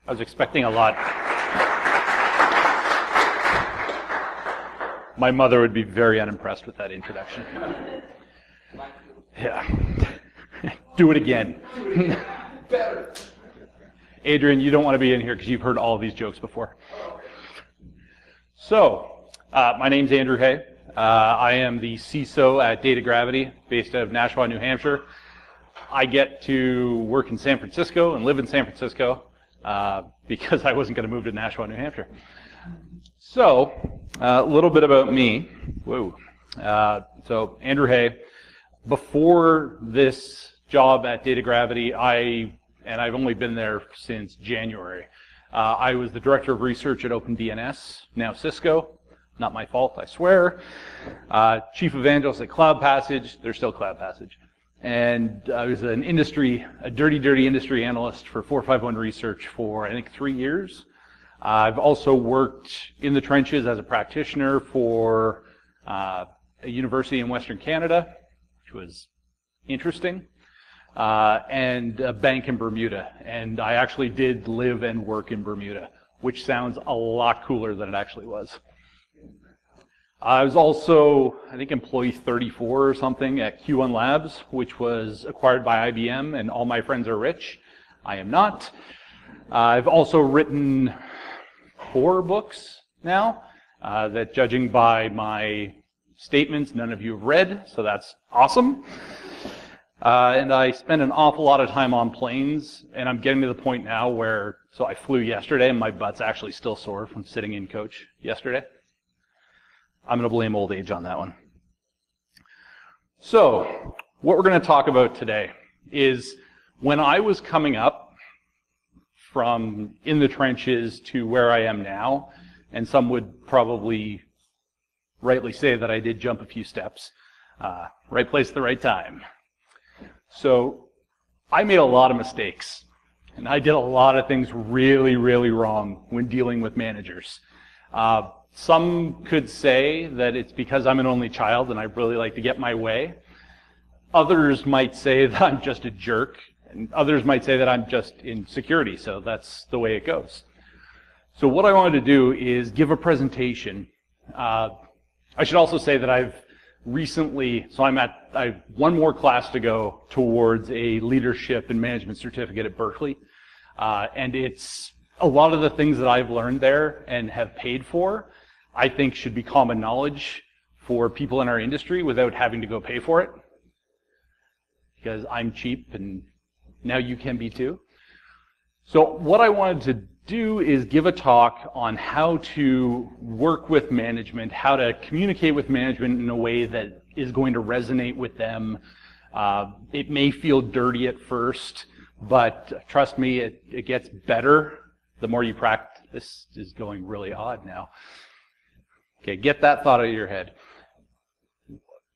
I was expecting a lot. My mother would be very unimpressed with that introduction. Yeah. Do it again. Better. Adrian, you don't want to be in here because you've heard all of these jokes before. So, my name's Andrew Hay. I am the CISO at Data Gravity, based out of Nashua, New Hampshire. I get to work in San Francisco and live in San Francisco because I wasn't going to move to Nashua, New Hampshire. So, a little bit about me. Whoa. So, Andrew Hay. Before this job at Data Gravity, I've only been there since January. I was the director of research at OpenDNS, now Cisco. Not my fault, I swear. Chief evangelist at Cloud Passage. They're still Cloud Passage. And I was a dirty industry analyst for 451 Research for, I think, 3 years. I've also worked in the trenches as a practitioner for a university in Western Canada, which was interesting, and a bank in Bermuda. And I actually did live and work in Bermuda, which sounds a lot cooler than it actually was. I was also, I think, employee 34 or something at Q1 Labs, which was acquired by IBM, and all my friends are rich. I am not. I've also written 4 books now that, judging by my statements, none of you have read, so that's awesome. And I spend an awful lot of time on planes, and I'm getting to the point now where, so I flew yesterday, and my butt's actually still sore from sitting in coach yesterday. I'm going to blame old age on that one. So, what we're going to talk about today is when I was coming up from in the trenches to where I am now, and some would probably rightly say that I did jump a few steps. Right place at the right time. So, I made a lot of mistakes, and I did a lot of things really, really wrong when dealing with managers. Some could say that it's because I'm an only child and I really like to get my way. Others might say that I'm just a jerk, and others might say that I'm just in security, so that's the way it goes. So what I wanted to do is give a presentation. I should also say that I've recently, so I have one more class to go towards a leadership and management certificate at Berkeley, and it's a lot of the things that I've learned there and have paid for, I think should be common knowledge for people in our industry without having to go pay for it. Because I'm cheap and now you can be too. So what I wanted to do is give a talk on how to work with management, how to communicate with management in a way that is going to resonate with them. It may feel dirty at first, but trust me, it gets better the more you practice. This is going really odd now. Okay, get that thought out of your head.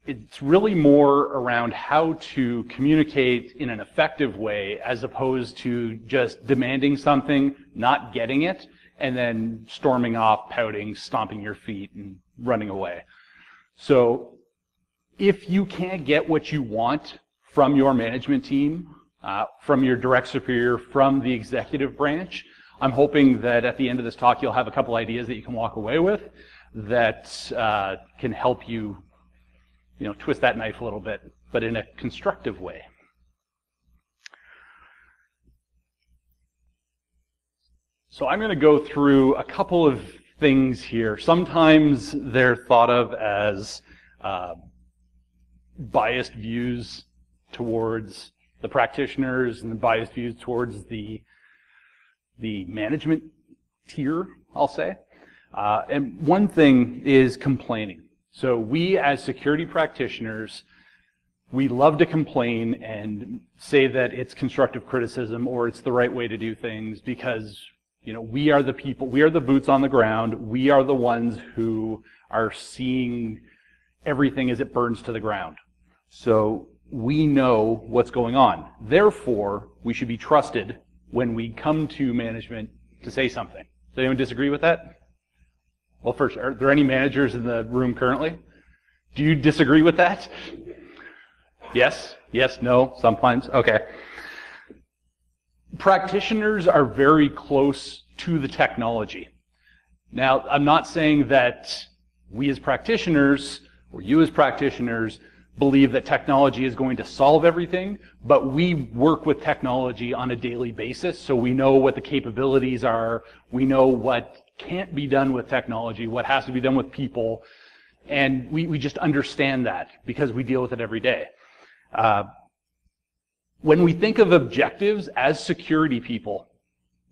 It's really more around how to communicate in an effective way as opposed to just demanding something, not getting it, and then storming off, pouting, stomping your feet, and running away. So if you can't get what you want from your management team, from your direct superior, from the executive branch, I'm hoping that at the end of this talk you'll have a couple ideas that you can walk away with that can help you, twist that knife a little bit, but in a constructive way. So I'm going to go through a couple of things here. Sometimes they're thought of as biased views towards the practitioners and the biased views towards the management tier, I'll say. And one thing is complaining. So we as security practitioners, we love to complain and say that it's constructive criticism or it's the right way to do things because, we are the people, we are the boots on the ground, we are the ones who are seeing everything as it burns to the ground. So we know what's going on. Therefore, we should be trusted when we come to management to say something. Does anyone disagree with that? Well, first, are there any managers in the room currently? Do you disagree with that? Yes? Yes? No? Sometimes? Okay. Practitioners are very close to the technology. Now, I'm not saying that we as practitioners, or you as practitioners, believe that technology is going to solve everything, but we work with technology on a daily basis, so we know what the capabilities are, we know what can't be done with technology, what has to be done with people, and we just understand that because we deal with it every day. When we think of objectives as security people,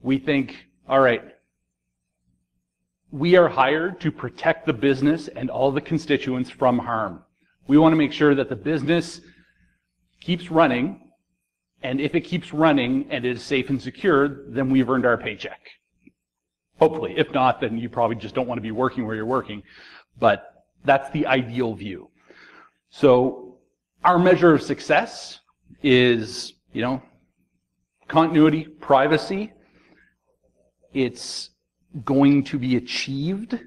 we think, all right, we are hired to protect the business and all the constituents from harm. We want to make sure that the business keeps running, and if it keeps running and it is safe and secure, then we've earned our paycheck. Hopefully. If not, then you probably just don't want to be working where you're working. But that's the ideal view. So our measure of success is, continuity, privacy. It's going to be achieved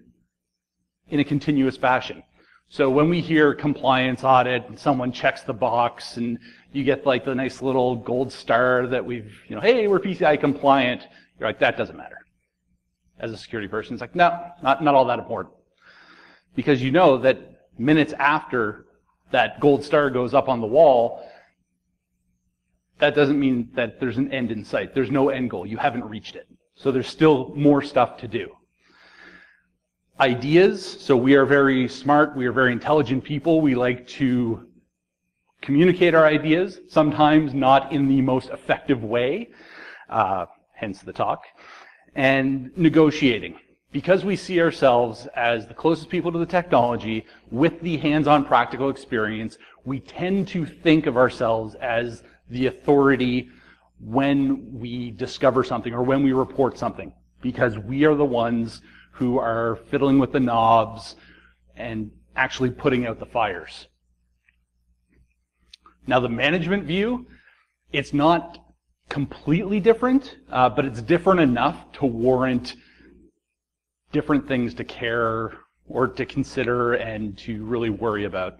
in a continuous fashion. So when we hear compliance audit and someone checks the box and you get like the nice little gold star that we've, hey, we're PCI compliant, you're like, that doesn't matter. As a security person, it's like, no, not all that important. Because you know that minutes after that gold star goes up on the wall, that doesn't mean that there's an end in sight. There's no end goal. You haven't reached it. So there's still more stuff to do. Ideas, so we are very smart, we are very intelligent people. We like to communicate our ideas, sometimes not in the most effective way, hence the talk. And negotiating. Because we see ourselves as the closest people to the technology with the hands-on practical experience, we tend to think of ourselves as the authority when we discover something or when we report something, because we are the ones who are fiddling with the knobs and actually putting out the fires. Now, the management view, it's not completely different, but it's different enough to warrant different things to care or to consider and to really worry about.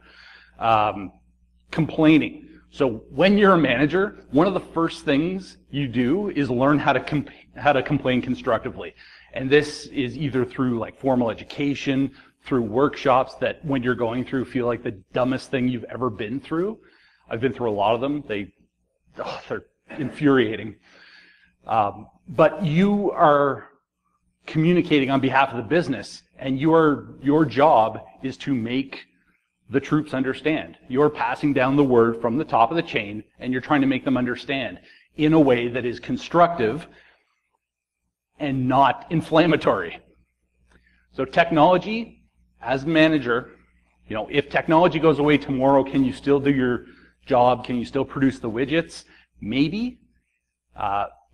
Complaining. So when you're a manager, one of the first things you do is learn how to complain constructively. And this is either through like formal education, through workshops that when you're going through feel like the dumbest thing you've ever been through. I've been through a lot of them. They're infuriating. But you are communicating on behalf of the business, and your job is to make the troops understand. You're passing down the word from the top of the chain, and you're trying to make them understand in a way that is constructive and not inflammatory. So technology, as manager, if technology goes away tomorrow, can you still do your job? Can you still produce the widgets? Maybe.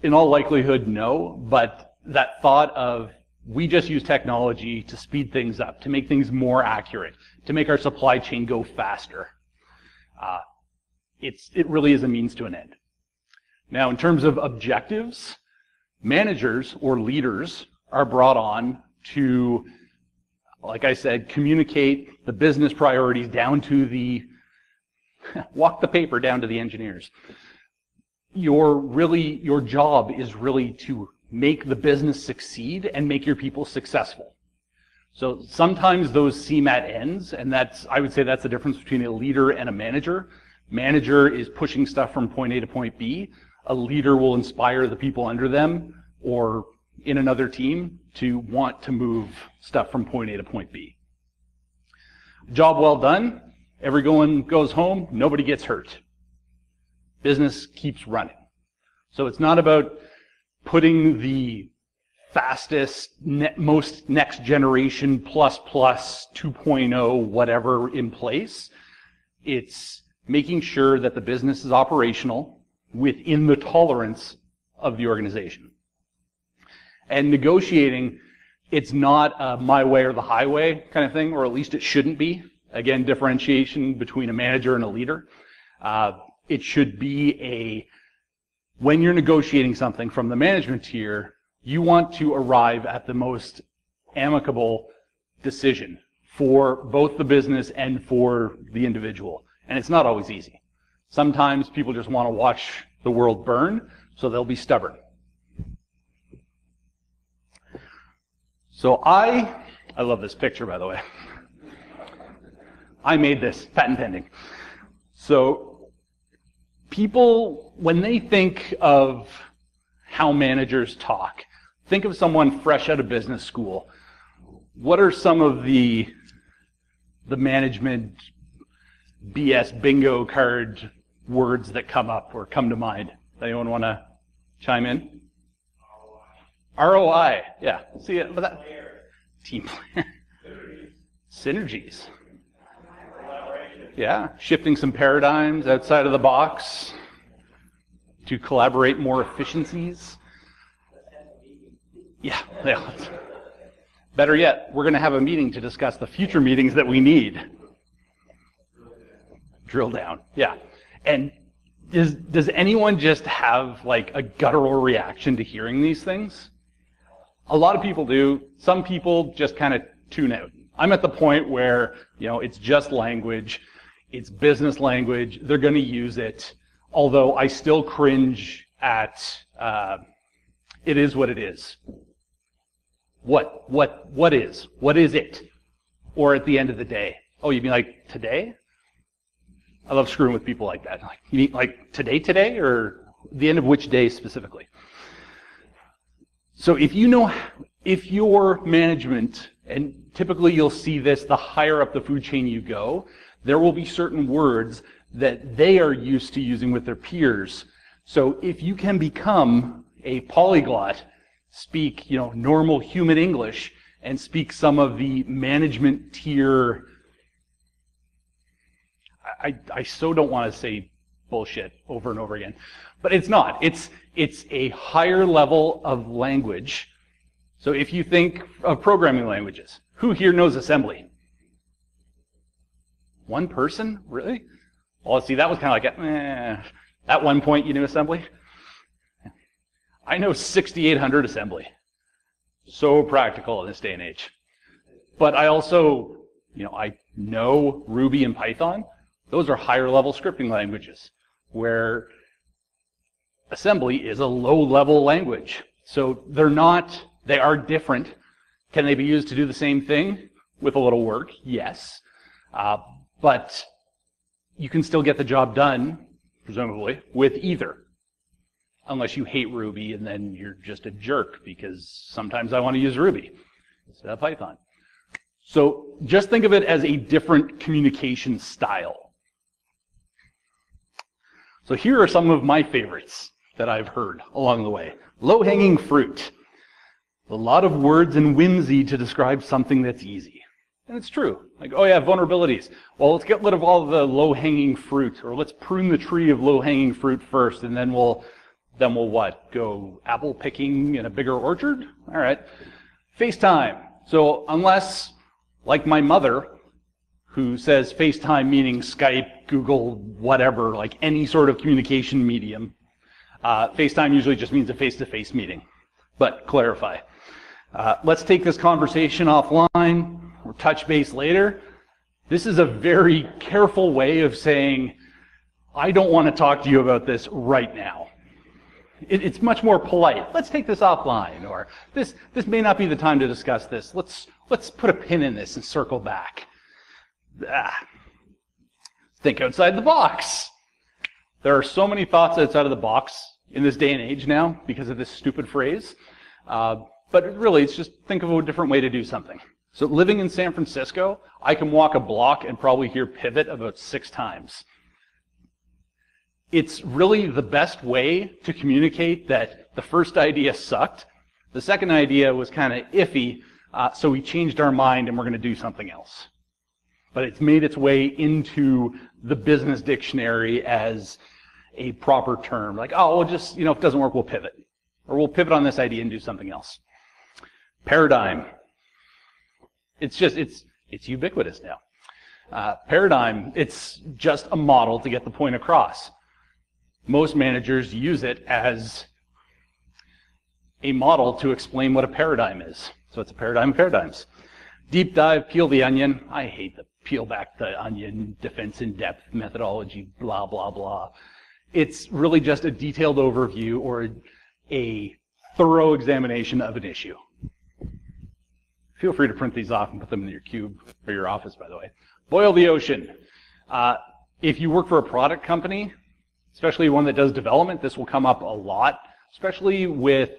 In all likelihood, no. But that thought of we just use technology to speed things up, to make things more accurate, to make our supply chain go faster. It really is a means to an end. Now, in terms of objectives, managers or leaders are brought on to, like I said, communicate the business priorities down to the, walk the paper down to the engineers. Your job is really to make the business succeed and make your people successful. So sometimes those seem at ends, and I would say that's the difference between a leader and a manager. Manager is pushing stuff from point A to point B. A leader will inspire the people under them or in another team to want to move stuff from point A to point B. Job well done. Everyone goes home. Nobody gets hurt. Business keeps running. So it's not about putting the fastest, most next generation plus 2.0 whatever in place. It's making sure that the business is operational within the tolerance of the organization. And negotiating, it's not a my way or the highway kind of thing, or at least it shouldn't be. Again, differentiation between a manager and a leader. It should be when you're negotiating something from the management tier, you want to arrive at the most amicable decision for both the business and for the individual. And it's not always easy. Sometimes people just want to watch the world burn. So they'll be stubborn. So I love this picture, by the way. I made this, patent pending. So people, when they think of how managers talk, think of someone fresh out of business school. What are some of the management BS bingo card words that come up or come to mind? Anyone want to chime in? ROI, yeah. See it? That team player. Synergies. Yeah, shifting some paradigms outside of the box to collaborate more efficiencies. Yeah. Better yet, we're going to have a meeting to discuss the future meetings that we need. Drill down, yeah. And does anyone just have like a guttural reaction to hearing these things? A lot of people do. Some people just kind of tune out. I'm at the point where, it's just language. It's business language. They're going to use it. Although I still cringe at, it is what it is. What is? What is it? Or at the end of the day. Oh, you mean like today? I love screwing with people like that. Like, you mean like today, or the end of which day specifically? So if your management, and typically you'll see this the higher up the food chain you go, there will be certain words that they are used to using with their peers. So if you can become a polyglot, speak normal human English, and speak some of the management tier, I so don't want to say bullshit over and over again, but it's not. It's a higher level of language. So if you think of programming languages, who here knows assembly? One person? Really? Well, see, that was kind of like, at one point you knew assembly? I know 6800 assembly. So practical in this day and age. But I also, I know Ruby and Python. Those are higher level scripting languages, where assembly is a low level language. So they are different. Can they be used to do the same thing with a little work? Yes. But you can still get the job done, presumably, with either. Unless you hate Ruby and then you're just a jerk, because sometimes I want to use Ruby instead of Python. So just think of it as a different communication style. So here are some of my favorites that I've heard along the way. Low-hanging fruit. A lot of words and whimsy to describe something that's easy. And it's true. Like, oh yeah, vulnerabilities. Well, let's get rid of all the low-hanging fruit, or let's prune the tree of low-hanging fruit first, and then we'll what? Go apple picking in a bigger orchard? All right. FaceTime. So unless, like my mother, who says FaceTime meaning Skype, Google, whatever, like any sort of communication medium, FaceTime usually just means a face-to-face meeting. But clarify. Let's take this conversation offline, or touch base later. This is a very careful way of saying, I don't want to talk to you about this right now. It's much more polite. Let's take this offline, or this may not be the time to discuss this. Let's put a pin in this and circle back. Think outside the box. There are so many thoughts outside of the box in this day and age now because of this stupid phrase. But really, it's just think of a different way to do something. So living in San Francisco, I can walk a block and probably hear pivot about 6 times. It's really the best way to communicate that the first idea sucked. The second idea was kind of iffy, so we changed our mind and we're going to do something else. But it's made its way into the business dictionary as a proper term. Like, oh, we'll just, if it doesn't work, we'll pivot. Or we'll pivot on this idea and do something else. Paradigm. It's ubiquitous now. Paradigm, it's just a model to get the point across. Most managers use it as a model to explain what a paradigm is. So it's a paradigm of paradigms. Deep dive, peel the onion. I hate the peel back the onion, defense in depth methodology, blah, blah, blah. It's really just a detailed overview or a thorough examination of an issue. Feel free to print these off and put them in your cube or your office, by the way. Boil the ocean. If you work for a product company, especially one that does development, this will come up a lot, especially with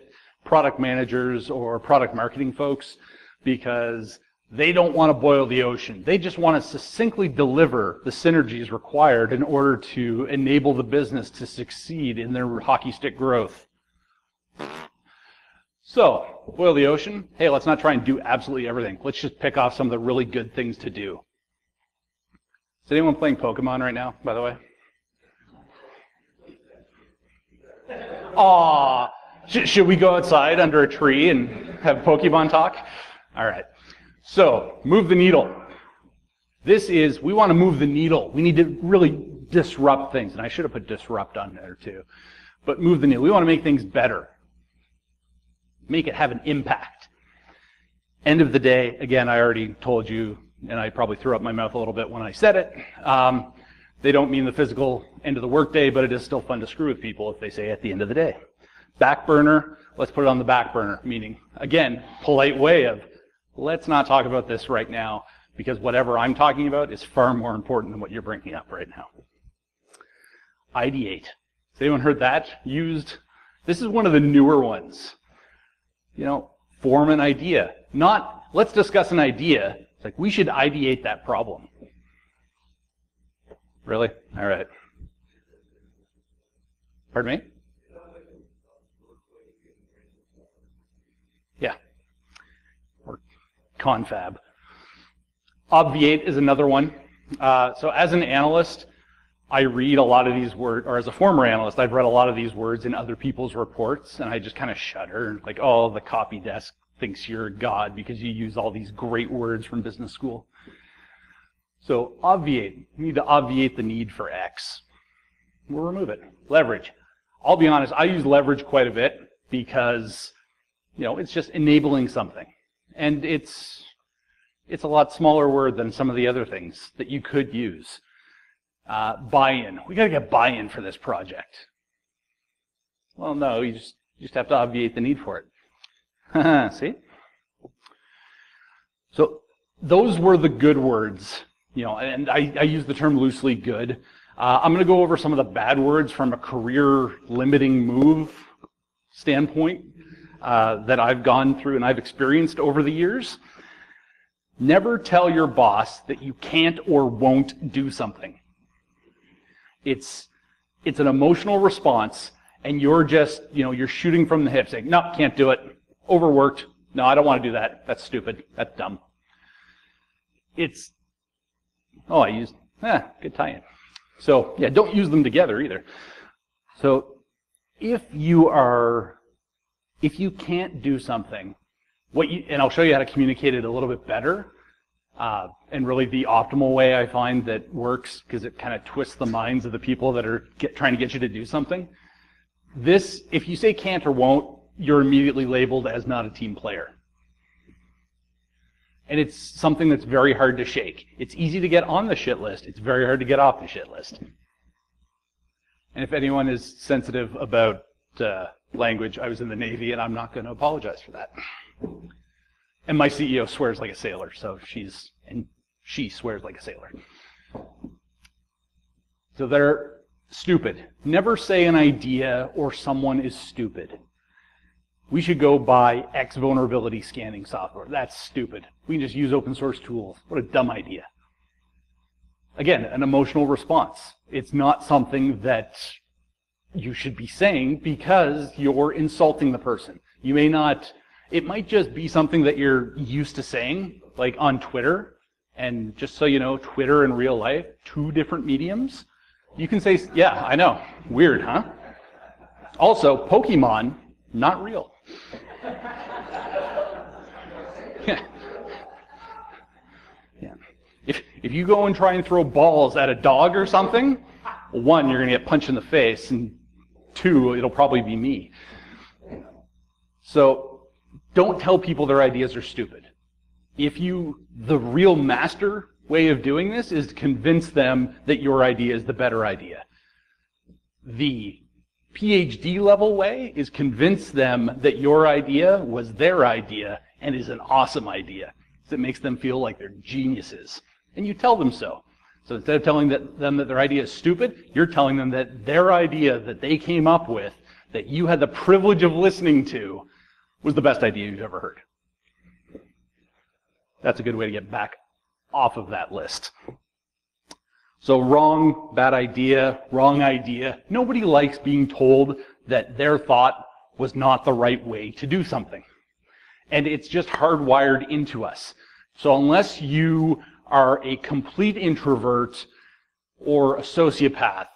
product managers or product marketing folks, because they don't want to boil the ocean. They just want to succinctly deliver the synergies required in order to enable the business to succeed in their hockey stick growth. So, boil the ocean. Hey, let's not try and do absolutely everything. Let's just pick off some of the really good things to do. Is anyone playing Pokemon right now, by the way? Aw, should we go outside under a tree and have Pokemon talk? All right. So, move the needle. We want to move the needle. We need to really disrupt things. And I should have put disrupt on there too. But move the needle. We want to make things better. Make it have an impact. End of the day, again, I already told you, and I probably threw up my mouth a little bit when I said it. They don't mean the physical end of the workday, but it is still fun to screw with people if they say at the end of the day. Back burner, let's put it on the back burner, meaning, again, polite way of, let's not talk about this right now, because whatever I'm talking about is far more important than what you're bringing up right now. Ideate. Has anyone heard that used? This is one of the newer ones. You know, form an idea. Not, let's discuss an idea. It's like, we should ideate that problem. Really? All right. Pardon me? Yeah. Or confab. Obviate is another one. So as an analyst, I read a lot of these words, or as a former analyst, I've read a lot of these words in other people's reports, and I just kind of shudder, like, oh, the copy desk thinks you're a god because you use all these great words from business school. So obviate, you need to obviate the need for X. We'll remove it. Leverage. I'll be honest, I use leverage quite a bit because, you know, it's just enabling something. And it's a lot smaller word than some of the other things that you could use. Buy-in. We got to get buy-in for this project. Well, no, you just have to obviate the need for it. See? So those were the good words, you know, and I use the term loosely good. I'm going to go over some of the bad words from a career-limiting move standpoint that I've gone through and I've experienced over the years. Never tell your boss that you can't or won't do something. It's an emotional response, and you're just, you know, you're shooting from the hip, saying, no, can't do it. Overworked. No, I don't want to do that. That's stupid. That's dumb. Oh, I used, good tie-in. So, yeah, don't use them together either. So, if you can't do something, and I'll show you how to communicate it a little bit better, and really the optimal way I find that works, because it kind of twists the minds of the people that are trying to get you to do something. If you say can't or won't, you're immediately labeled as not a team player. And it's something that's very hard to shake. It's easy to get on the shit list. It's very hard to get off the shit list. And if anyone is sensitive about language, I was in the Navy, and I'm not going to apologize for that. And my CEO swears like a sailor, so she swears like a sailor. So they're stupid. Never say an idea or someone is stupid. We should go buy X vulnerability scanning software. That's stupid. We can just use open source tools. What a dumb idea. Again, an emotional response. It's not something that you should be saying because you're insulting the person. You may not, it might just be something that you're used to saying, like on Twitter. And just so you know, Twitter and real life, two different mediums. You can say, yeah, I know. Weird, huh? Also, Pokemon, not real. Yeah. Yeah. If you go and try and throw balls at a dog or something, well, one, you're going to get punched in the face, and two, it'll probably be me. So don't tell people their ideas are stupid. The real master way of doing this is to convince them that your idea is the better idea. The PhD level way is convince them that your idea was their idea and is an awesome idea. So it makes them feel like they're geniuses. And you tell them so. So instead of telling them that their idea is stupid, you're telling them that their idea that they came up with, that you had the privilege of listening to, was the best idea you've ever heard. That's a good way to get back off of that list. So wrong, bad idea, wrong idea. Nobody likes being told that their thought was not the right way to do something. And it's just hardwired into us. So unless you are a complete introvert or a sociopath,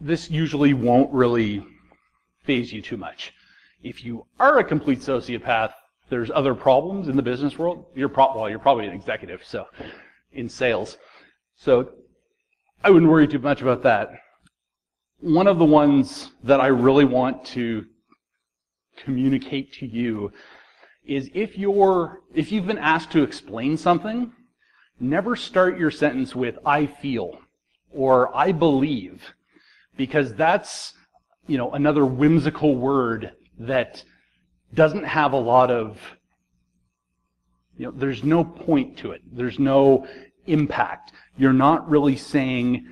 this usually won't really faze you too much. If you are a complete sociopath, there's other problems in the business world. You're probably an executive, so in sales. So I wouldn't worry too much about that. One of the ones that I really want to communicate to you is if you've been asked to explain something, never start your sentence with "I feel" or "I believe," because that's, another whimsical word that doesn't have a lot of, there's no point to it. There's no impact. You're not really saying,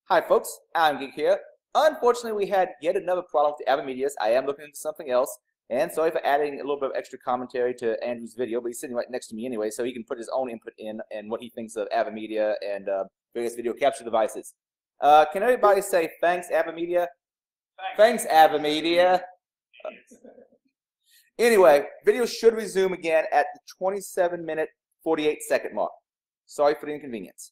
Hi folks, I'm Geek here. Unfortunately, we had yet another problem with the Avamedias. I am looking into something else, and sorry for adding a little bit of extra commentary to Andrew's video, but he's sitting right next to me anyway, so he can put his own input in and what he thinks of Avamedia and various video capture devices. Can everybody say thanks, Avamedia? Thanks, Avamedia. Anyway, video should resume again at the 27-minute, 48-second mark. Sorry for the inconvenience.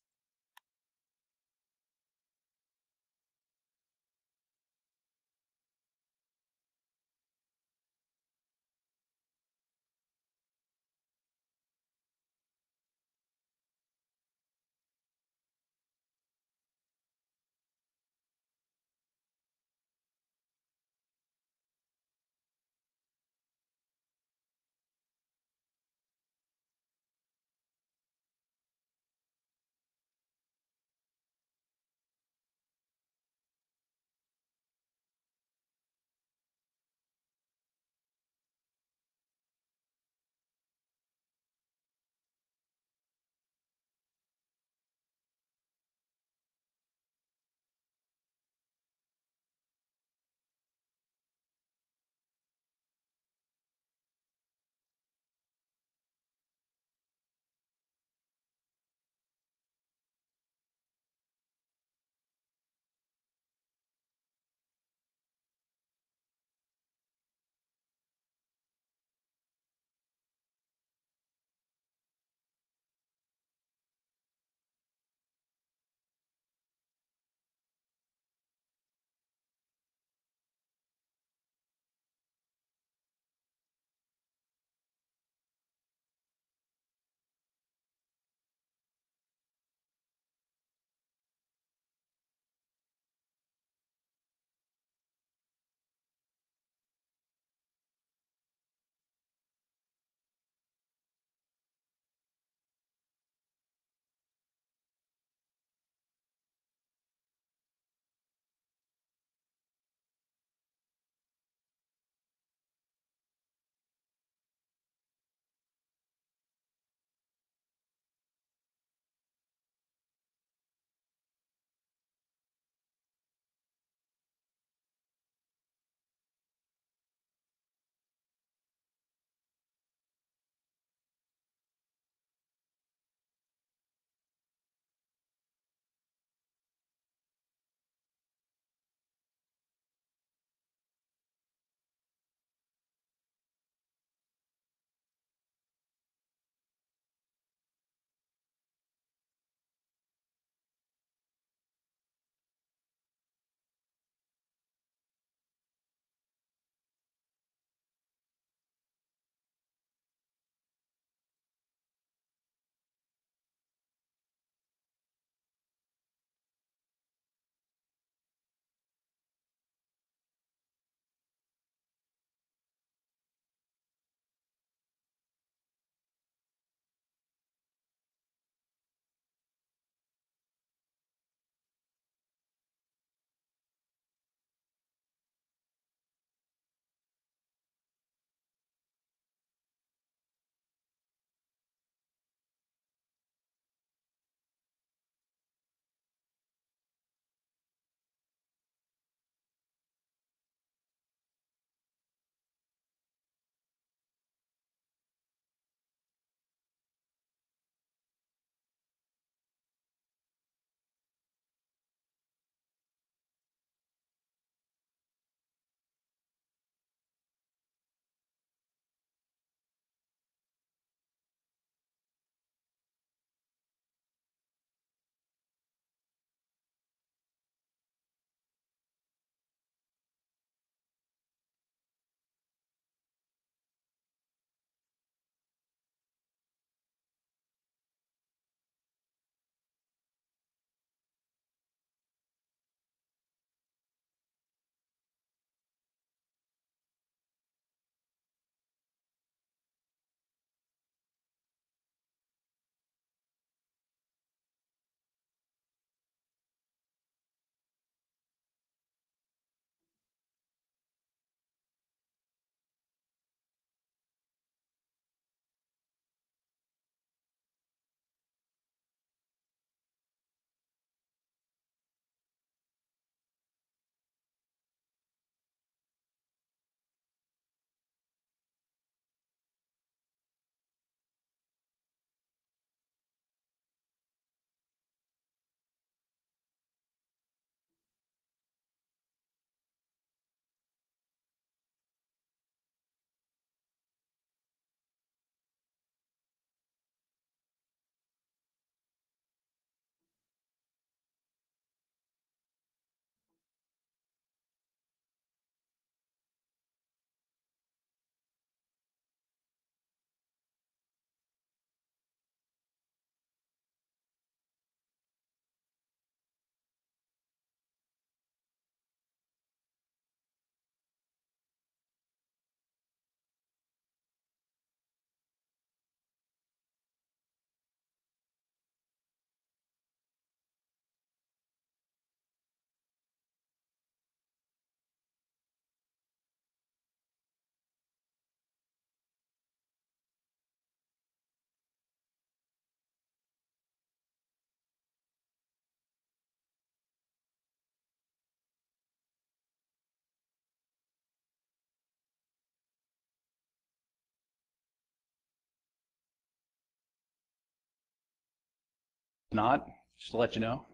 not, just to let you know.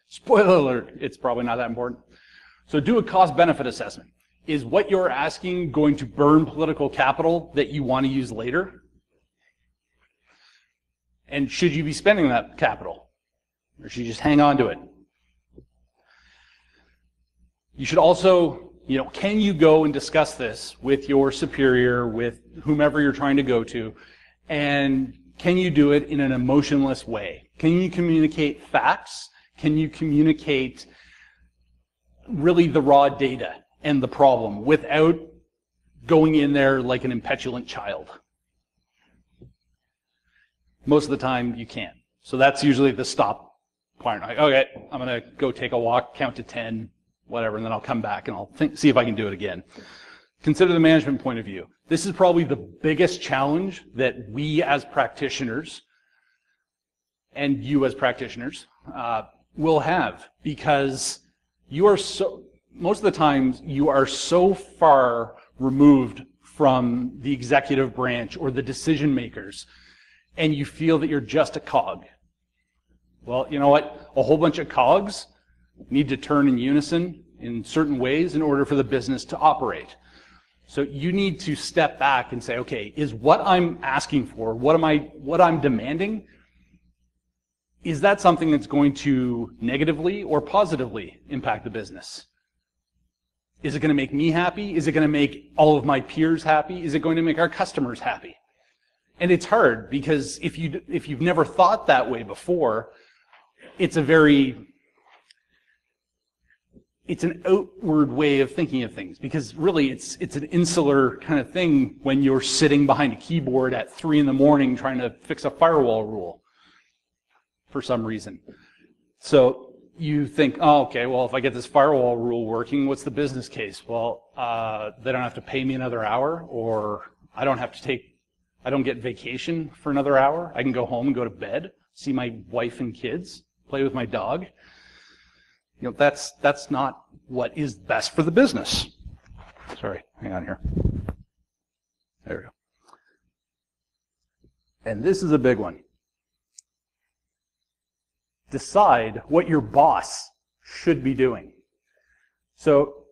Spoiler alert, it's probably not that important. So do a cost-benefit assessment. Is what you're asking going to burn political capital that you want to use later? And should you be spending that capital? Or should you just hang on to it? You should also, can you go and discuss this with your superior, with whomever you're trying to go to, and can you do it in an emotionless way? Can you communicate facts? Can you communicate really the raw data and the problem without going in there like an impetulant child? Most of the time you can't. So that's usually the stop point. Like, okay, I'm going to go take a walk, count to 10, whatever, and then I'll come back and I'll see if I can do it again. Consider the management point of view. This is probably the biggest challenge that we as practitioners and you as practitioners will have, because you are most of the times you are so far removed from the executive branch or the decision makers, and you feel that you're just a cog. Well, you know what? A whole bunch of cogs need to turn in unison in certain ways in order for the business to operate. So you need to step back and say, okay, is what I'm asking for, what I'm demanding, is that something that's going to negatively or positively impact the business? Is it going to make me happy? Is it going to make all of my peers happy? Is it going to make our customers happy? And it's hard, because if you've never thought that way before, it's an outward way of thinking of things, because really it's an insular kind of thing when you're sitting behind a keyboard at 3 in the morning trying to fix a firewall rule for some reason. So you think, oh, okay, well, if I get this firewall rule working, what's the business case? Well, they don't have to pay me another hour, or I don't get vacation for another hour. I can go home and go to bed, see my wife and kids, play with my dog. That's not what is best for the business. Sorry, hang on here. There we go. And this is a big one. Decide what your boss should be doing. So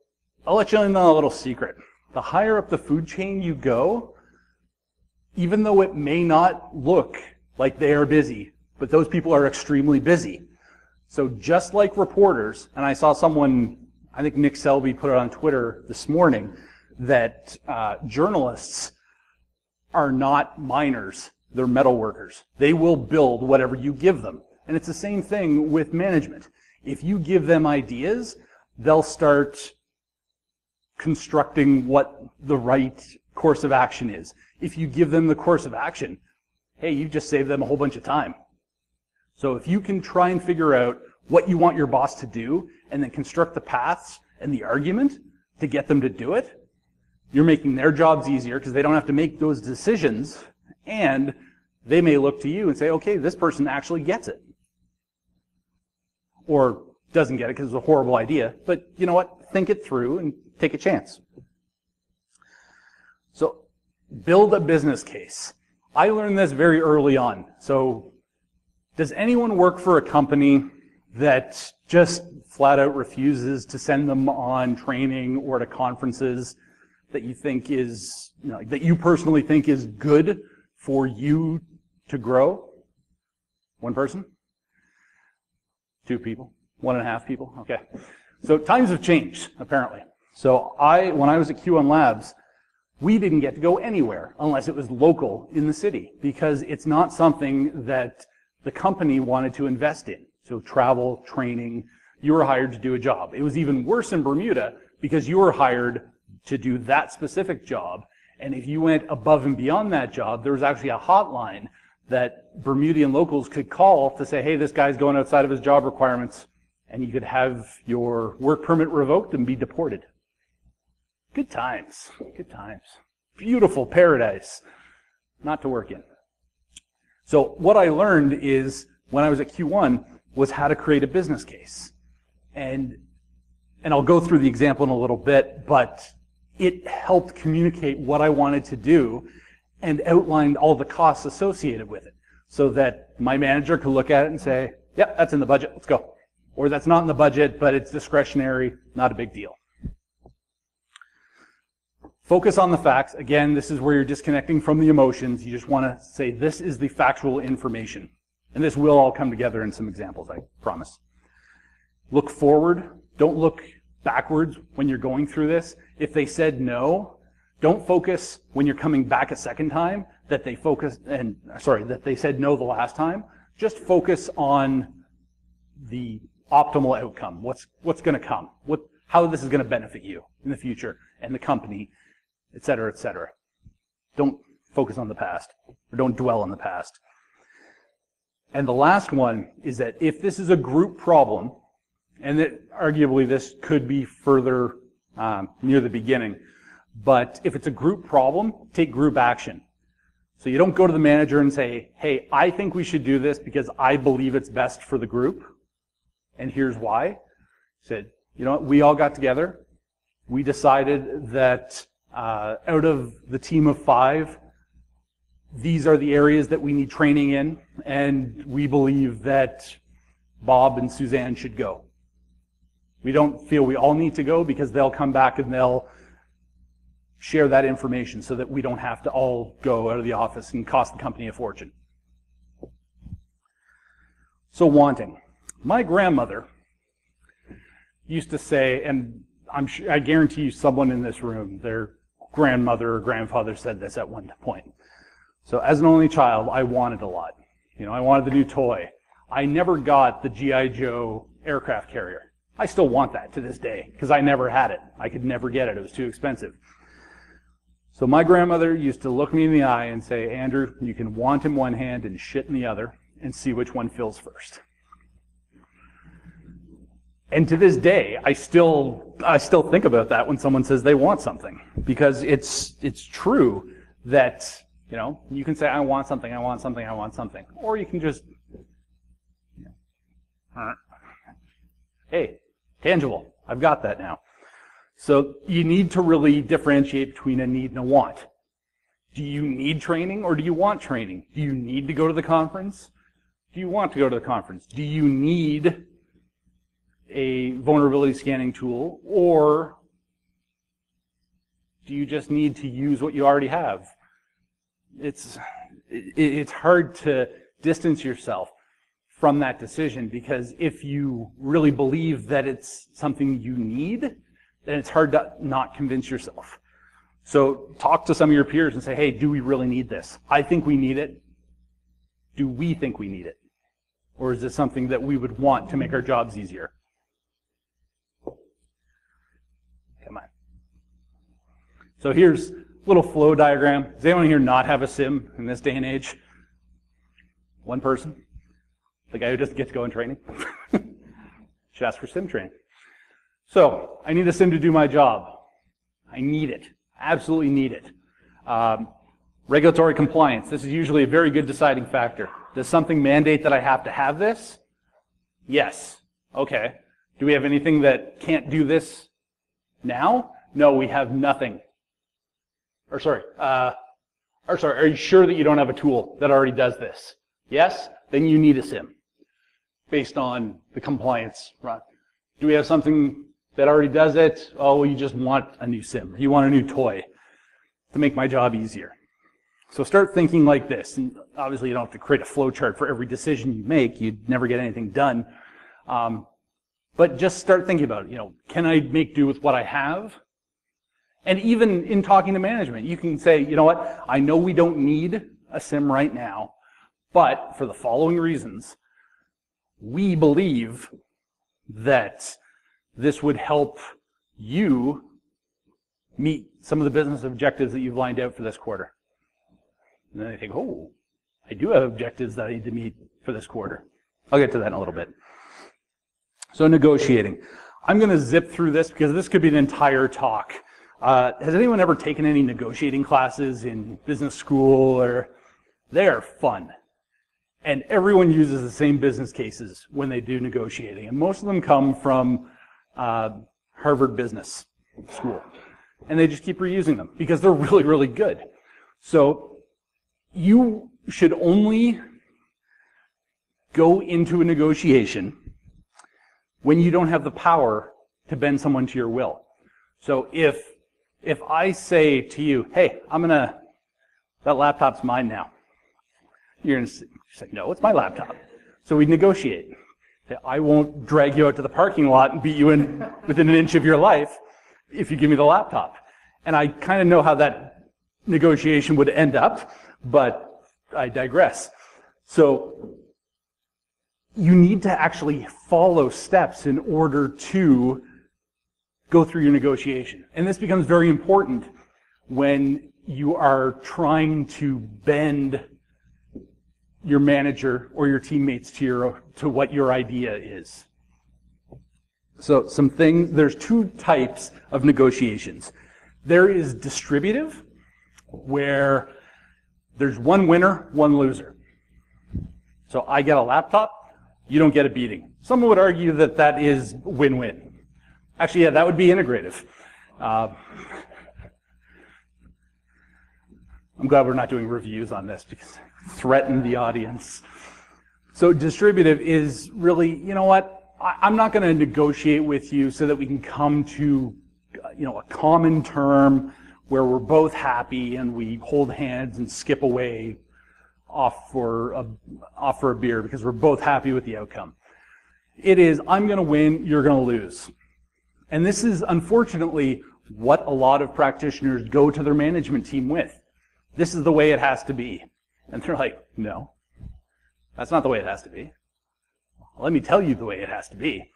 I'll let you in on a little secret. The higher up the food chain you go, even though it may not look like they are busy, but those people are extremely busy. So just like reporters, and I saw someone, I think Nick Selby put it on Twitter this morning, that journalists are not miners, they're metal workers. They will build whatever you give them. And it's the same thing with management. If you give them ideas, they'll start constructing what the right course of action is. If you give them the course of action, hey, you've just saved them a whole bunch of time. So if you can try and figure out what you want your boss to do and then construct the paths and the argument to get them to do it, you're making their jobs easier, because they don't have to make those decisions, and they may look to you and say, okay, this person actually gets it. Or doesn't get it because it's a horrible idea, but you know what? Think it through and take a chance. So build a business case. I learned this very early on. So does anyone work for a company that just flat out refuses to send them on training or to conferences that you think is, that you personally think is good for you to grow? One person? 2 people? 1.5 people? Okay. So times have changed, apparently. So when I was at Q1 Labs, we didn't get to go anywhere unless it was local in the city, because it's not something that the company wanted to invest in. So travel, training, you were hired to do a job. It was even worse in Bermuda, because you were hired to do that specific job. And if you went above and beyond that job, there was actually a hotline that Bermudian locals could call to say, hey, this guy's going outside of his job requirements, and you could have your work permit revoked and be deported. Good times. Good times. Beautiful paradise not to work in. So what I learned is, when I was at Q1, was how to create a business case. And I'll go through the example in a little bit, but it helped communicate what I wanted to do and outlined all the costs associated with it. so that my manager could look at it and say, yep, that's in the budget, let's go. Or that's not in the budget, but it's discretionary, not a big deal. Focus on the facts. Again, this is where you're disconnecting from the emotions. You just want to say, this is the factual information. And this will all come together in some examples, I promise. Look forward. Don't look backwards when you're going through this. If they said no, don't focus when you're coming back a second time that they said no the last time. Just focus on the optimal outcome. What's going to come? How this is going to benefit you in the future and the company, et cetera, et cetera. Don't focus on the past, or don't dwell on the past. And the last one is that if this is a group problem, and that arguably this could be further near the beginning, but if it's a group problem, take group action. So you don't go to the manager and say, hey, I think we should do this because I believe it's best for the group, and here's why. You said, you know what, we all got together, we decided that out of the team of 5, these are the areas that we need training in, and we believe that Bob and Suzanne should go. We don't feel we all need to go because they'll come back and they'll share that information so that we don't have to all go out of the office and cost the company a fortune. So wanting. My grandmother used to say, and I guarantee you someone in this room, their grandmother or grandfather said this at one point. So as an only child, I wanted a lot. You know, I wanted the new toy. I never got the G.I. Joe aircraft carrier. I still want that to this day because I never had it. I could never get it. It was too expensive. So my grandmother used to look me in the eye and say, Andrew, you can want in one hand and shit in the other and see which one fills first. And to this day, I still think about that when someone says they want something, because it's true that, you know, you can say, I want something, I want something, I want something. Or you can just, hey, tangible, I've got that now. So you need to really differentiate between a need and a want. Do you need training or do you want training? Do you need to go to the conference? Do you want to go to the conference? Do you need a vulnerability scanning tool, or do you just need to use what you already have? It's hard to distance yourself from that decision, because if you really believe that it's something you need, then it's hard to not convince yourself. So talk to some of your peers and say, hey, do we really need this? I think we need it. Do we think we need it? Or is this something that we would want to make our jobs easier? Come on. So here's a little flow diagram. Does anyone here not have a sim in this day and age? One person? The guy who doesn't get to go in training? Should ask for sim training. So, I need a sim to do my job. I need it. Absolutely need it. Regulatory compliance. This is usually a very good deciding factor. Does something mandate that I have to have this? Yes. Okay. Do we have anything that can't do this now? No, we have nothing. Are you sure that you don't have a tool that already does this? Yes? Then you need a sim based on the compliance run. Do we have something that already does it? Oh, well, you just want a new sim. You want a new toy to make my job easier. So start thinking like this. And obviously, you don't have to create a flow chart for every decision you make. You'd never get anything done. But just start thinking about it. You know, can I make do with what I have? And even in talking to management, you can say, you know what, I know we don't need a sim right now, but for the following reasons, we believe that this would help you meet some of the business objectives that you've lined out for this quarter. And then they think, oh, I do have objectives that I need to meet for this quarter. I'll get to that in a little bit. So negotiating. I'm going to zip through this because this could be an entire talk. Has anyone ever taken any negotiating classes in business school? Or they are fun. And everyone uses the same business cases when they do negotiating. And most of them come from Harvard Business School. And they just keep reusing them because they're really, really good. So you should only go into a negotiation when you don't have the power to bend someone to your will. So if I say to you, hey, that laptop's mine now. You're going to say, no, it's my laptop. So we negotiate. Say, I won't drag you out to the parking lot and beat you in within an inch of your life if you give me the laptop. And I kind of know how that negotiation would end up, but I digress. So you need to actually follow steps in order to go through your negotiation. And this becomes very important when you are trying to bend your manager or your teammates to what your idea is. So there's two types of negotiations. There is distributive, where there's one winner, one loser. So I get a laptop, you don't get a beating. Someone would argue that that is win-win. Actually, yeah, that would be integrative. I'm glad we're not doing reviews on this because I threaten the audience. So distributive is really, you know what, I'm not going to negotiate with you so that we can come to a common term where we're both happy and we hold hands and skip away off for a beer because we're both happy with the outcome. It is, I'm going to win, you're going to lose. And this is, unfortunately, what a lot of practitioners go to their management team with. This is the way it has to be. And they're like, no, that's not the way it has to be. Well, let me tell you the way it has to be.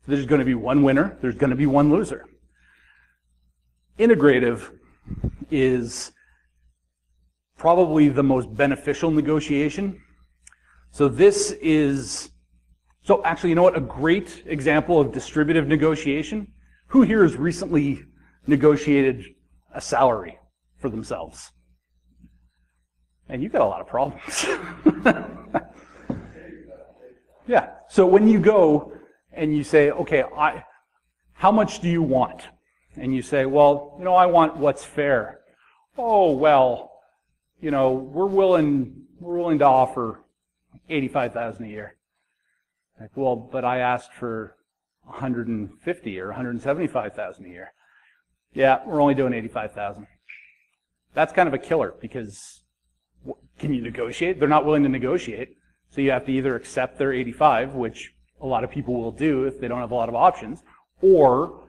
There's going to be one winner, there's going to be one loser. Integrative is probably the most beneficial negotiation. So actually, you know what, a great example of distributive negotiation? Who here has recently negotiated a salary for themselves? And you've got a lot of problems. Yeah, so when you go and you say, okay, how much do you want? And you say, well, I want what's fair. Oh, well, we're willing to offer $85,000 a year. Like, well, but I asked for $150,000 or $175,000 a year. Yeah, we're only doing $85,000. That's kind of a killer because can you negotiate? They're not willing to negotiate, so you have to either accept their 85, which a lot of people will do if they don't have a lot of options, or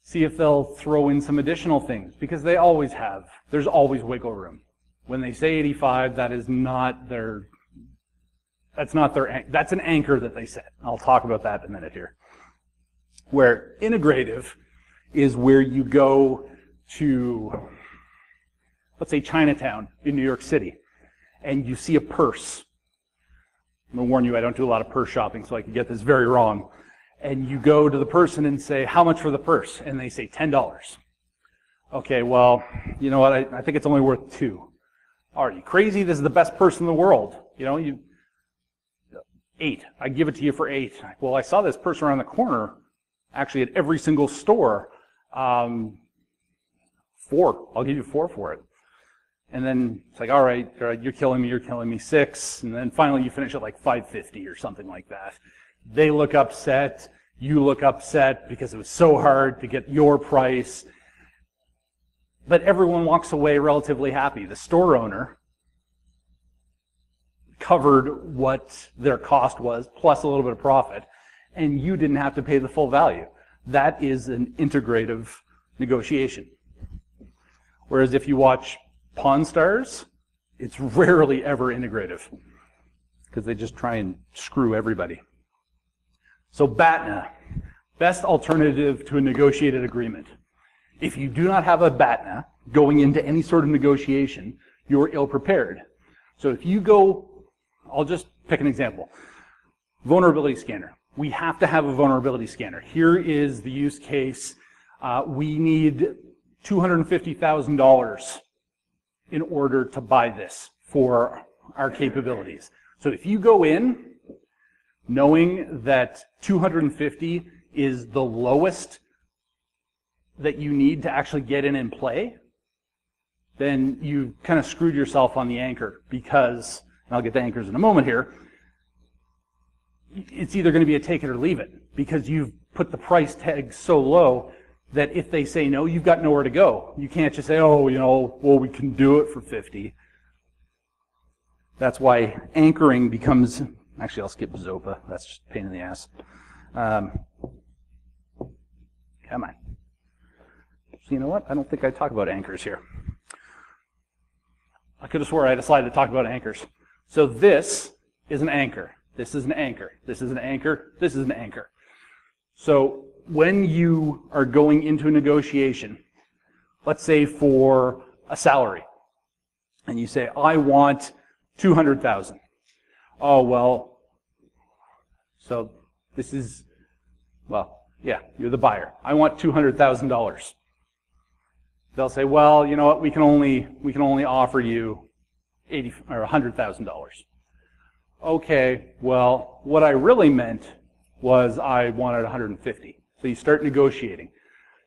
see if they'll throw in some additional things, because they always have. There's always wiggle room. When they say 85, that's an anchor that they set. I'll talk about that in a minute here. Where integrative is where you go to, let's say, Chinatown in New York City, and you see a purse. I'm going to warn you, I don't do a lot of purse shopping, so I could get this very wrong. And you go to the person and say, how much for the purse? And they say, $10. Okay, well, you know what, I think it's only worth $2. Are you crazy? This is the best purse in the world. $8. I give it to you for $8. Well, I saw this purse around the corner, actually at every single store. $4. I'll give you $4 for it. And then it's like, all right, you're killing me, $6. And then finally you finish at like $5.50 or something like that. They look upset, you look upset because it was so hard to get your price. But everyone walks away relatively happy. The store owner covered what their cost was, plus a little bit of profit, and you didn't have to pay the full value. That is an integrative negotiation. Whereas if you watch Pawn Stars, it's rarely ever integrative, because they just try and screw everybody. So BATNA, best alternative to a negotiated agreement. If you do not have a BATNA going into any sort of negotiation, you're ill-prepared. So if you go, I'll just pick an example. Vulnerability scanner. We have to have a vulnerability scanner. Here is the use case. We need $250,000 in order to buy this for our capabilities. So if you go in knowing that 250 is the lowest that you need to actually get in and play, then you kind of screwed yourself on the anchor, because, and I'll get to anchors in a moment here, it's either going to be a take it or leave it, because you've put the price tag so low that if they say no, you've got nowhere to go. You can't just say, oh, you know, well, we can do it for 50. That's why anchoring becomes, actually I'll skip ZOPA, that's just a pain in the ass. Come on. So you know what, I don't think I talk about anchors here. I could have swore I decided to talk about anchors. So this is an anchor. This is an anchor. This is an anchor. This is an anchor. So when you are going into a negotiation, let's say for a salary, and you say, I want 200,000. Oh, well, so this is, well, yeah, you're the buyer. I want $200,000. They'll say, well, you know what, we can only offer you $100,000. Okay, well, what I really meant was I wanted 150. So you start negotiating.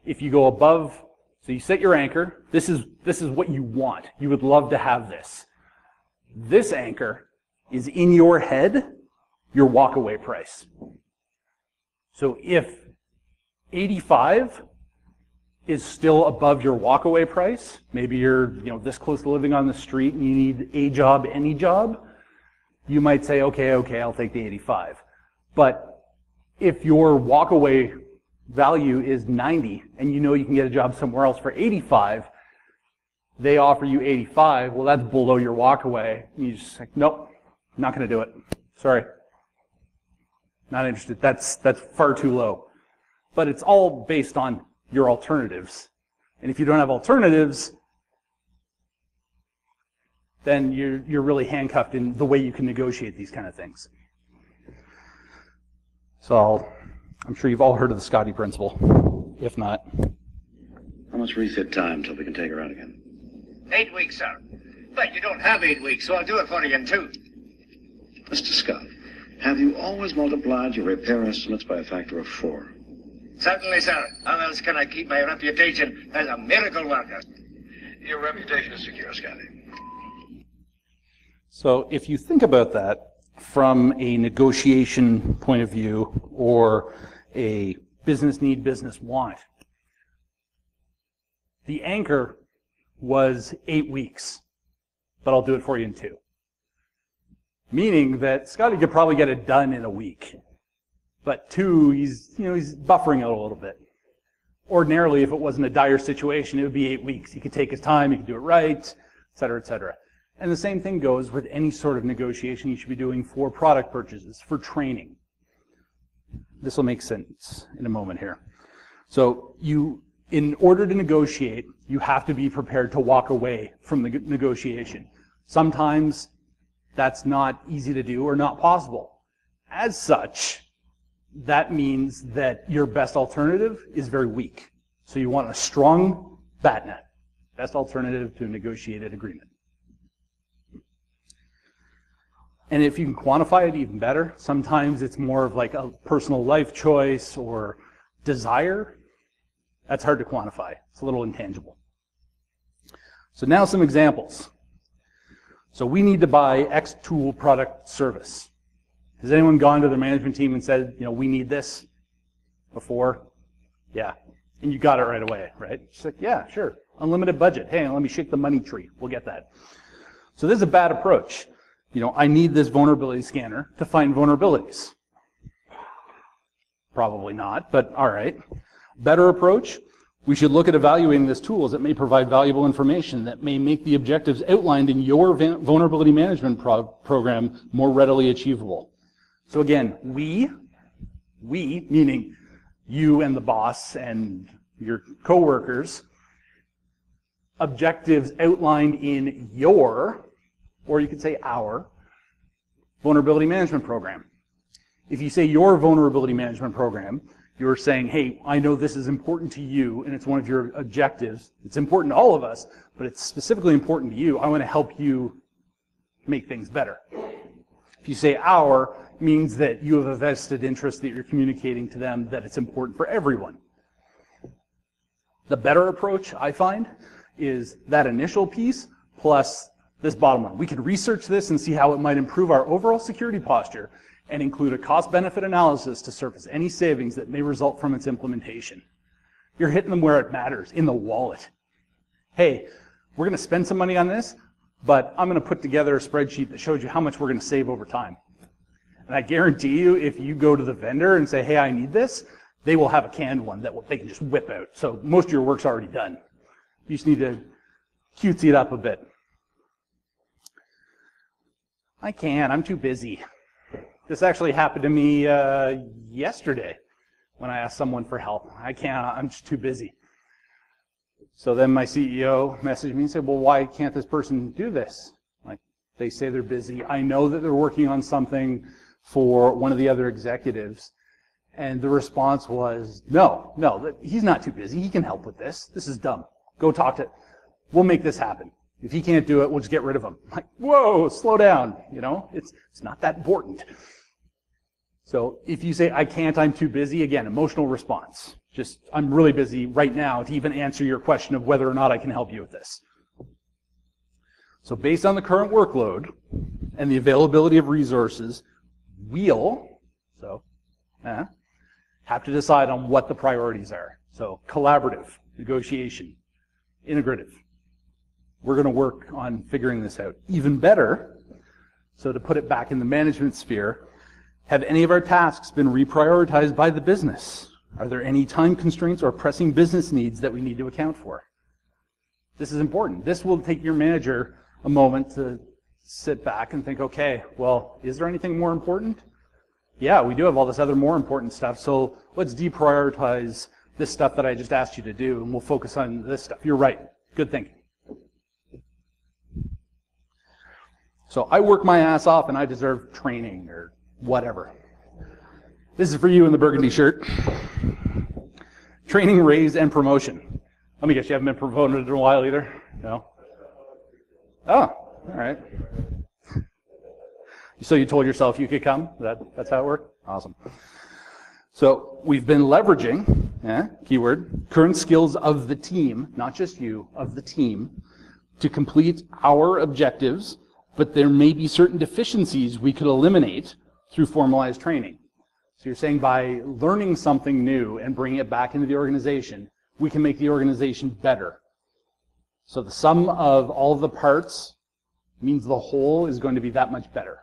If you go above, so you set your anchor. This is what you want. You would love to have this. This anchor is in your head, your walkaway price. So if 85 is still above your walkaway price, maybe you're this close to living on the street and you need a job, any job, you might say, okay, I'll take the 85. But if your walkaway value is 90 and you know you can get a job somewhere else for 85, they offer you 85, well, that's below your walkaway. And you just say, nope, not going to do it. Sorry. Not interested. That's far too low. But it's all based on your alternatives. And if you don't have alternatives, then you're really handcuffed in the way you can negotiate these kind of things. So I'm sure you've all heard of the Scotty principle. If not, how much refit time till we can take her out again? 8 weeks, sir. But you don't have 8 weeks, so I'll do it for you in 2. Mr. Scott, have you always multiplied your repair estimates by a factor of 4? Certainly, sir. How else can I keep my reputation as a miracle worker? Your reputation is secure, Scotty. So if you think about that from a negotiation point of view or a business need, business want, the anchor was 8 weeks, but I'll do it for you in 2. Meaning that Scotty could probably get it done in a week. But 2, he's buffering out a little bit. Ordinarily, if it wasn't a dire situation, it would be 8 weeks. He could take his time, he could do it right, et cetera, et cetera. And the same thing goes with any sort of negotiation you should be doing for product purchases, for training. This will make sense in a moment here. So in order to negotiate, you have to be prepared to walk away from the negotiation. Sometimes that's not easy to do or not possible. As such, that means that your best alternative is very weak. So you want a strong BATNA, best alternative to a negotiated agreement. And if you can quantify it even better, sometimes it's more of like a personal life choice or desire. That's hard to quantify. It's a little intangible. So now some examples. So we need to buy X tool, product, service. Has anyone gone to their management team and said, we need this before? Yeah. And you got it right away, right? It's like, yeah, sure. Unlimited budget. Hey, let me shake the money tree. We'll get that. So this is a bad approach. I need this vulnerability scanner to find vulnerabilities. Probably not, but all right. Better approach, we should look at evaluating this tool as it may provide valuable information that may make the objectives outlined in your vulnerability management program more readily achievable. So again, we, meaning you and the boss and your coworkers, objectives outlined in your, or you could say our, vulnerability management program. If you say your vulnerability management program, you're saying, hey, I know this is important to you and it's one of your objectives. It's important to all of us, but it's specifically important to you. I want to help you make things better. If you say our, it means that you have a vested interest that you're communicating to them that it's important for everyone. The better approach, I find, is that initial piece plus this bottom one. We could research this and see how it might improve our overall security posture and include a cost-benefit analysis to surface any savings that may result from its implementation. You're hitting them where it matters, in the wallet. Hey, we're going to spend some money on this, but I'm going to put together a spreadsheet that shows you how much we're going to save over time. And I guarantee you, if you go to the vendor and say, hey, I need this, they will have a canned one that they can just whip out. So most of your work's already done. You just need to cutesy it up a bit. I can't, I'm too busy. This actually happened to me yesterday when I asked someone for help. I can't, I'm just too busy. So then my CEO messaged me and said, well, why can't this person do this? Like, they say they're busy. I know that they're working on something for one of the other executives. And the response was, no, he's not too busy. He can help with this. This is dumb. Go talk to, we'll make this happen. If he can't do it, we'll just get rid of him. Like, whoa, slow down. You know, it's not that important. So if you say, I can't, I'm too busy, again, emotional response. Just, I'm really busy right now to even answer your question of whether or not I can help you with this. So based on the current workload and the availability of resources, we'll have to decide on what the priorities are. So collaborative, negotiation, integrative. We're going to work on figuring this out. Even better, so to put it back in the management sphere, have any of our tasks been reprioritized by the business? Are there any time constraints or pressing business needs that we need to account for? This is important. This will take your manager a moment to sit back and think, okay, well, is there anything more important? Yeah, we do have all this other more important stuff, so let's deprioritize this stuff that I just asked you to do, and we'll focus on this stuff. You're right. Good thinking. So I work my ass off and I deserve training or whatever. This is for you in the burgundy shirt. Training, raise, and promotion. Let me guess, you haven't been promoted in a while either? No? Oh, all right. So you told yourself you could come? That's how it worked? Awesome. So we've been leveraging, keyword, current skills of the team, not just you, of the team, to complete our objectives, but there may be certain deficiencies we could eliminate through formalized training. So you're saying by learning something new and bringing it back into the organization, we can make the organization better. So the sum of all of the parts means the whole is going to be that much better.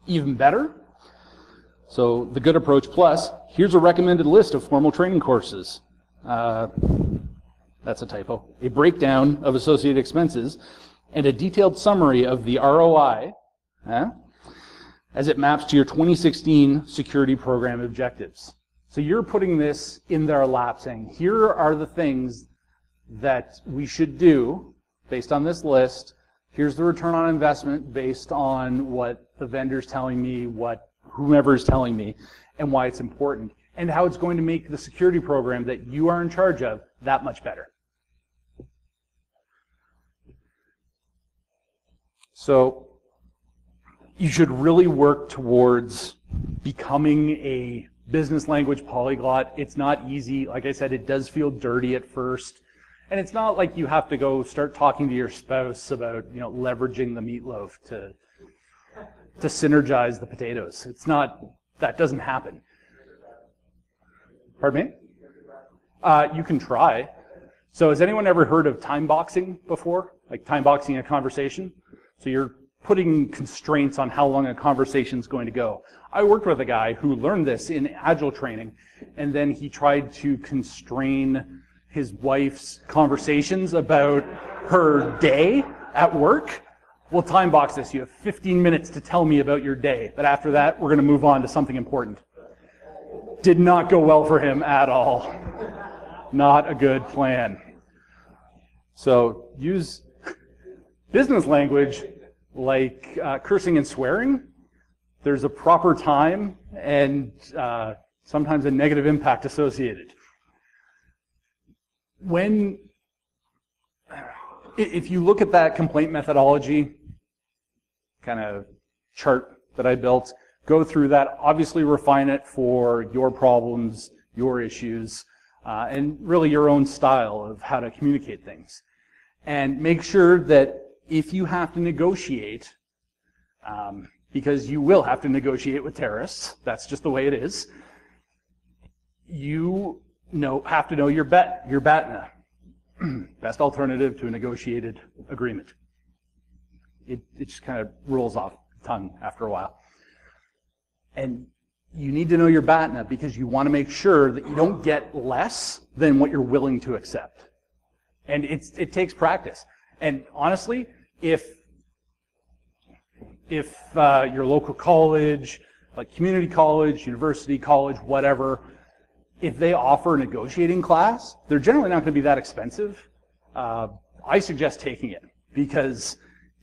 Even better, so the good approach plus, here's a recommended list of formal training courses. That's a typo. A breakdown of associated expenses and a detailed summary of the ROI as it maps to your 2016 security program objectives. So you're putting this in their lap saying, here are the things that we should do based on this list. Here's the return on investment based on what the vendor's telling me, what whomever's telling me, and why it's important, and how it's going to make the security program that you are in charge of that much better. So you should really work towards becoming a business language polyglot. It's not easy. Like I said, it does feel dirty at first. And it's not like you have to go start talking to your spouse about, leveraging the meatloaf to synergize the potatoes. It's not, that doesn't happen. Pardon me? You can try. So has anyone ever heard of time boxing before? Like time boxing a conversation? So you're putting constraints on how long a conversation is going to go. I worked with a guy who learned this in Agile training, and then he tried to constrain his wife's conversations about her day at work. We'll time box this. You have 15 minutes to tell me about your day, but after that, we're going to move on to something important. Did not go well for him at all. Not a good plan. So use business language like cursing and swearing. There's a proper time and sometimes a negative impact associated. If you look at that complaint methodology kind of chart that I built, go through that, obviously refine it for your problems, your issues, and really your own style of how to communicate things. And make sure that if you have to negotiate, because you will have to negotiate with terrorists. That's just the way it is. You have to know your BATNA, best alternative to a negotiated agreement. It just kind of rolls off the tongue after a while. And you need to know your BATNA because you want to make sure that you don't get less than what you're willing to accept. And it takes practice. And honestly, if your local college, like community college, university college, whatever, if they offer a negotiating class, they're generally not going to be that expensive. I suggest taking it because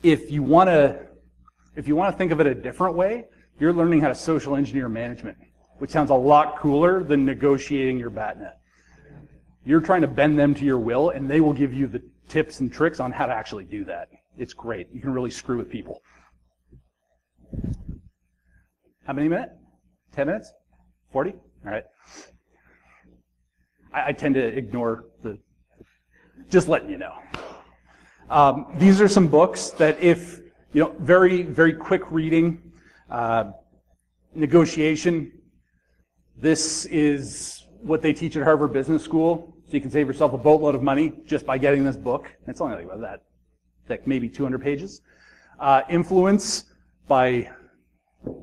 if you want to think of it a different way, you're learning how to social engineer management, which sounds a lot cooler than negotiating your BATNA. You're trying to bend them to your will, and they will give you the tips and tricks on how to actually do that. It's great. You can really screw with people. How many minutes? 10 minutes? 40? All right. I tend to ignore just letting you know. These are some books that if, very, very quick reading. Negotiation. This is what they teach at Harvard Business School. So you can save yourself a boatload of money just by getting this book. It's only like about that thick, maybe 200 pages. Influence by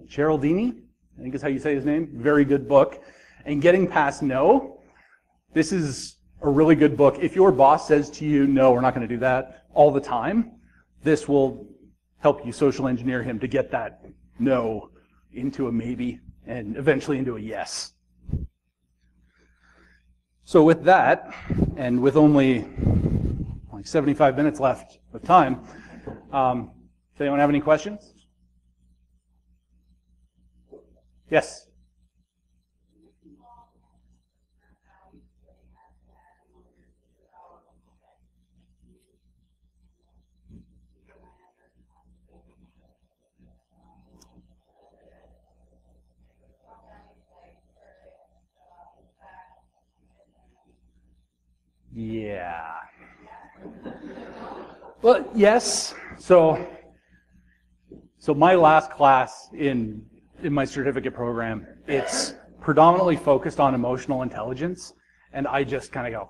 Geraldini, I think is how you say his name. Very good book. And Getting Past No. This is a really good book. If your boss says to you, no, we're not going to do that all the time, this will help you social engineer him to get that no into a maybe and eventually into a yes. So with that, and with only like 75 minutes left of time, does anyone have any questions? Yes? Yeah. Well, yes. So my last class in my certificate program, it's predominantly focused on emotional intelligence, and I just kind of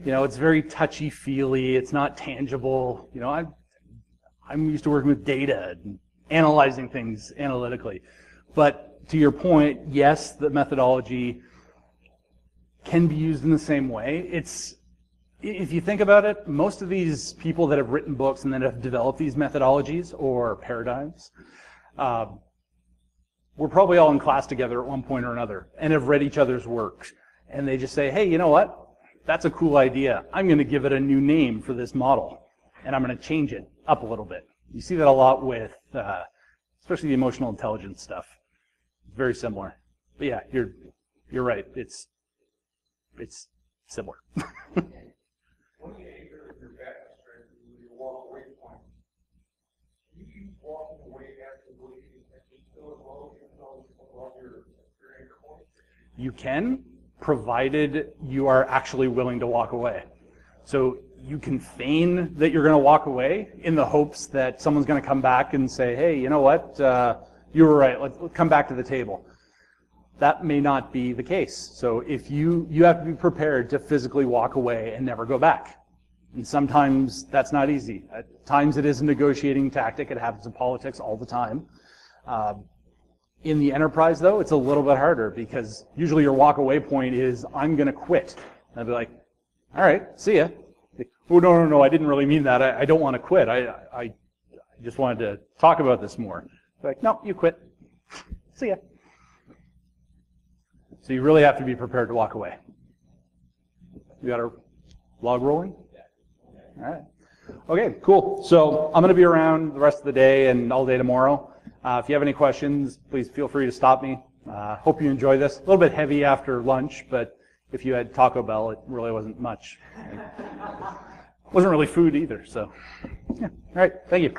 go, it's very touchy-feely, it's not tangible. I'm used to working with data and analyzing things analytically. But to your point, yes, the methodology can be used in the same way. If you think about it, most of these people that have written books and that have developed these methodologies or paradigms, we're probably all in class together at one point or another and have read each other's work. And they just say, hey, you know what? That's a cool idea. I'm going to give it a new name for this model, and I'm going to change it up a little bit. You see that a lot with, especially the emotional intelligence stuff. It's very similar. But yeah, you're right. It's similar. One thing you hear in your BATNA strategy is your walk away point. You keep walking away after negotiating and still as well as your experience point? You can, provided you are actually willing to walk away. So you can feign that you're going to walk away in the hopes that someone's going to come back and say, hey, you know what, you were right, let's come back to the table. That may not be the case. So if you have to be prepared to physically walk away and never go back. And sometimes that's not easy. At times it is a negotiating tactic. It happens in politics all the time. In the enterprise, though, it's a little bit harder because usually your walk away point is, I'm going to quit. And I'd be like, all right, see ya. Oh, no, I didn't really mean that. I don't want to quit. I just wanted to talk about this more. Like, no, you quit. See ya. So you really have to be prepared to walk away. You got a log rolling? All right. Okay, cool. So I'm going to be around the rest of the day and all day tomorrow. If you have any questions, please feel free to stop me. Hope you enjoy this. A little bit heavy after lunch, but if you had Taco Bell, it really wasn't much. It wasn't really food either. So, yeah. All right. Thank you.